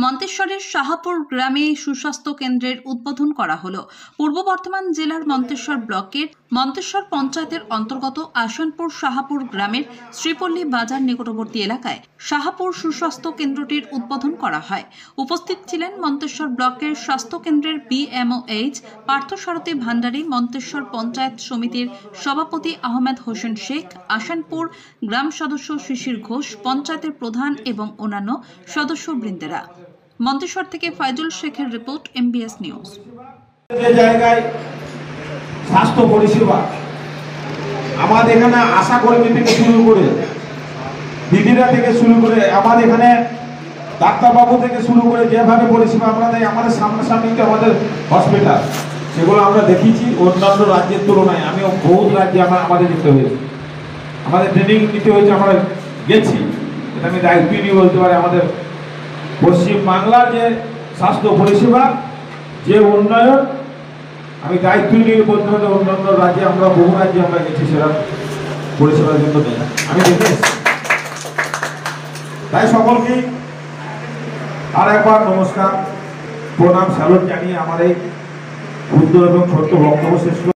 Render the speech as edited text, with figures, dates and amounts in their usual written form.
মন্তেশ্বরের শাহাপুর গ্রামে সুস্বাস্থ্য কেন্দ্রের উদ্বোধন করা হলো। পূর্ব বর্ধমান জেলার মন্তেশ্বর ব্লকের মন্তেশ্বর পঞ্চায়েতের অন্তর্গত আসানপুর শাহাপুর গ্রামের শ্রীপল্লী বাজার নিকটবর্তী এলাকায় শাহাপুর সুস্বাস্থ্য কেন্দ্রটির উদ্বোধন করা হয়। উপস্থিত ছিলেন মন্তেশ্বর ব্লকের স্বাস্থ্য কেন্দ্রের BMOH পার্থসারথী ভান্ডারী, মন্তেশ্বর পঞ্চায়েত সমিতির সভাপতি আহমেদ হোসেন শেখ, আসানপুর গ্রাম সদস্য শিশির ঘোষ, পঞ্চায়েতের প্রধান এবং অন্যান্য সদস্যবৃন্দেরা। মন্তেশ্বর থেকে ফাইজুল শেখের রিপোর্ট, MBS নিউজ। যে জায়গায় স্বাস্থ্য পরিষেবা আমাদের এখানে আশা কর্মী থেকে শুরু করে দিদিরা থেকে শুরু করে আমাদের এখানে ডাক্তারবাবু থেকে শুরু করে যেভাবে পরিষেবা আমরা দেয়, আমাদের সামনাসামনিতে আমাদের হসপিটাল, সেগুলো আমরা দেখিয়েছি অন্যান্য রাজ্যের তুলনায়। আমিও বহুত রাজ্যে আমাদের যেতে হয়েছে, আমাদের ট্রেনিং নিতে হয়েছে, আমরা গেছি। এটা আমি দায়িত্ব নিয়ে বলতে পারি, আমাদের পশ্চিমবাংলার যে স্বাস্থ্য পরিষেবা যে উন্নয়ন, আমি দায়িত্ব নিয়ে বলতে পারি অন্যান্য রাজ্যে আমরা বহু রাজ্যে আমরা গেছি সেরকম পরিষেবার জন্য আমি দেখে এসেছি। তাই সকলকেই আর একবার নমস্কার, প্রণাম, স্যালুট জানিয়ে আমার এই ক্ষুদ্র এবং ছোট্ট বক্তব্য শেষ